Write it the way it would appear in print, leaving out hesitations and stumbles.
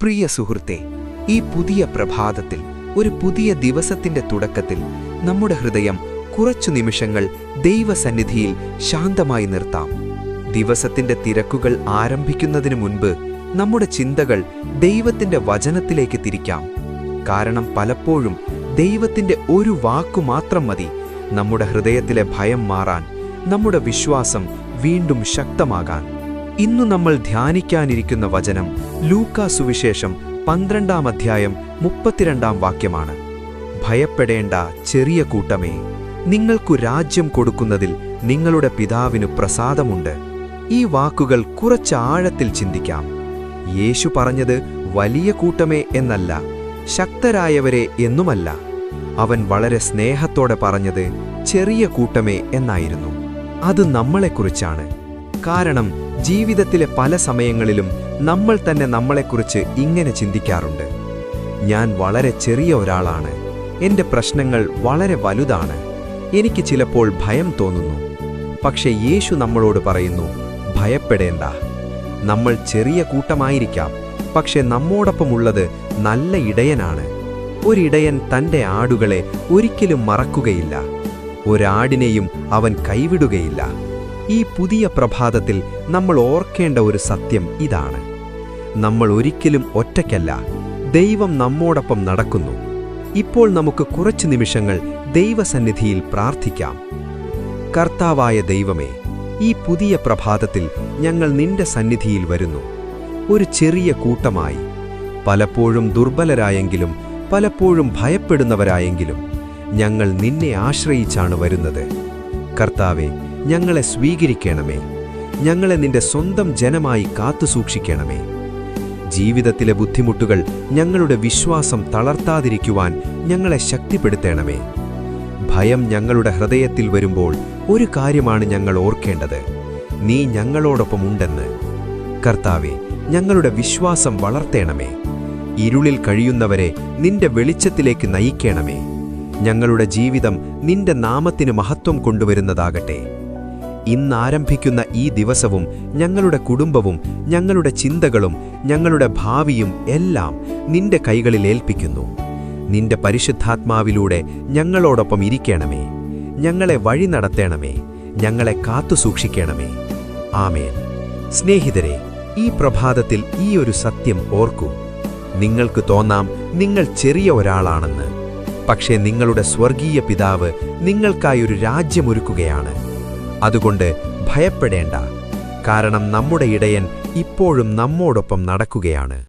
പ്രിയ സുഹൃത്തേ, ഈ പുതിയ പ്രഭാതത്തിൽ, ഒരു പുതിയ ദിവസത്തിന്റെ തുടക്കത്തിൽ നമ്മുടെ ഹൃദയം കുറച്ചു നിമിഷങ്ങൾ ദൈവസന്നിധിയിൽ ശാന്തമായി നിർത്താം. ദിവസത്തിന്റെ തിരക്കുകൾ ആരംഭിക്കുന്നതിനു മുൻപ് നമ്മുടെ ചിന്തകൾ ദൈവത്തിന്റെ വചനത്തിലേക്ക് തിരിക്കാം. കാരണം പലപ്പോഴും ദൈവത്തിന്റെ ഒരു വാക്കു മാത്രം മതി നമ്മുടെ ഹൃദയത്തിലെ ഭയം മാറാൻ, നമ്മുടെ വിശ്വാസം വീണ്ടും ശക്തമാകാൻ. ഇന്നു നമ്മൾ ധ്യാനിക്കാനിരിക്കുന്ന വചനം ലൂക്കാ സുവിശേഷം 12-ാം അധ്യായം 32-ാം വാക്യമാണ്. ഭയപ്പെടേണ്ട ചെറിയ കൂട്ടമേ, നിങ്ങൾക്കു രാജ്യം കൊടുക്കുന്നതിൽ നിങ്ങളുടെ പിതാവിനു പ്രസാദമുണ്ട്. ഈ വാക്കുകൾ കുറച്ച് ആഴത്തിൽ ചിന്തിക്കാം. യേശു പറഞ്ഞത് വലിയ കൂട്ടമേ എന്നല്ല, ശക്തരായവരെ എന്നുമല്ല. അവൻ വളരെ സ്നേഹത്തോടെ പറഞ്ഞത് ചെറിയ കൂട്ടമേ എന്നായിരുന്നു. അത് നമ്മളെക്കുറിച്ചാണ്. കാരണം ജീവിതത്തിലെ പല സമയങ്ങളിലും നമ്മൾ തന്നെ നമ്മളെക്കുറിച്ച് ഇങ്ങനെ ചിന്തിക്കാറുണ്ട്: ഞാൻ വളരെ ചെറിയ ഒരാളാണ്, എൻ്റെ പ്രശ്നങ്ങൾ വളരെ വലുതാണ്, എനിക്ക് ചിലപ്പോൾ ഭയം തോന്നുന്നു. പക്ഷേ യേശു നമ്മളോട് പറയുന്നു, ഭയപ്പെടേണ്ട. നമ്മൾ ചെറിയ കൂട്ടമായിരിക്കാം, പക്ഷെ നമ്മോടൊപ്പമുള്ളത് നല്ല ഇടയനാണ്. ഒരിടയൻ തൻ്റെ ആടുകളെ ഒരിക്കലും മറക്കുകയില്ല. ഒരാടിനെയും അവൻ കൈവിടുകയില്ല. ഈ പുതിയ പ്രഭാതത്തിൽ നമ്മൾ ഓർക്കേണ്ട ഒരു സത്യം ഇതാണ്: നമ്മൾ ഒരിക്കലും ഒറ്റയ്ക്കല്ല, ദൈവം നമ്മോടൊപ്പം നടക്കുന്നു. ഇപ്പോൾ നമുക്ക് കുറച്ചു നിമിഷങ്ങൾ ദൈവസന്നിധിയിൽ പ്രാർത്ഥിക്കാം. കർത്താവായ ദൈവമേ, ഈ പുതിയ പ്രഭാതത്തിൽ ഞങ്ങൾ നിന്റെ സന്നിധിയിൽ വരുന്നു, ഒരു ചെറിയ കൂട്ടമായി. പലപ്പോഴും ദുർബലരായെങ്കിലും പലപ്പോഴും ഭയപ്പെടുന്നവരായെങ്കിലും ഞങ്ങൾ നിന്നെ ആശ്രയിച്ചാണ് വരുന്നത്. കർത്താവേ, ഞങ്ങളെ സ്വീകരിക്കണമേ. ഞങ്ങളെ നിന്റെ സ്വന്തം ജനമായി കാത്തുസൂക്ഷിക്കണമേ. ജീവിതത്തിലെ ബുദ്ധിമുട്ടുകൾ ഞങ്ങളുടെ വിശ്വാസം തളർത്താതിരിക്കുവാൻ ഞങ്ങളെ ശക്തിപ്പെടുത്തണമേ. ഭയം ഞങ്ങളുടെ ഹൃദയത്തിൽ വരുമ്പോൾ ഒരു കാര്യമാണ് ഞങ്ങൾ ഓർക്കേണ്ടത്: നീ ഞങ്ങളോടൊപ്പമുണ്ടെന്ന്. കർത്താവേ, ഞങ്ങളുടെ വിശ്വാസം വളർത്തേണമേ. ഇരുളിൽ കഴിയുന്നവരെ നിന്റെ വെളിച്ചത്തിലേക്ക് നയിക്കണമേ. ഞങ്ങളുടെ ജീവിതം നിന്റെ നാമത്തിന് മഹത്വം കൊണ്ടുവരുന്നതാകട്ടെ. ഇന്നാരംഭിക്കുന്ന ഈ ദിവസവും ഞങ്ങളുടെ കുടുംബവും ഞങ്ങളുടെ ചിന്തകളും ഞങ്ങളുടെ ഭാവിയും എല്ലാം നിന്റെ കൈകളിൽ ഏൽപ്പിക്കുന്നു. നിന്റെ പരിശുദ്ധാത്മാവിലൂടെ ഞങ്ങളോടൊപ്പം ഇരിക്കണമേ. ഞങ്ങളെ വഴി നടത്തേണമേ. ഞങ്ങളെ കാത്തുസൂക്ഷിക്കണമേ. ആമേൻ. സ്നേഹിതരെ, ഈ പ്രഭാതത്തിൽ ഈ ഒരു സത്യം ഓർക്കൂ. നിങ്ങൾക്ക് തോന്നാം നിങ്ങൾ ചെറിയ ഒരാളാണെന്ന്. പക്ഷേ നിങ്ങളുടെ സ്വർഗീയ പിതാവ് നിങ്ങൾക്കായൊരു രാജ്യമൊരുക്കുകയാണ്. അതുകൊണ്ട് ഭയപ്പെടേണ്ട. കാരണം നമ്മുടെ ഇടയൻ ഇപ്പോഴും നമ്മോടൊപ്പം നടക്കുകയാണ്.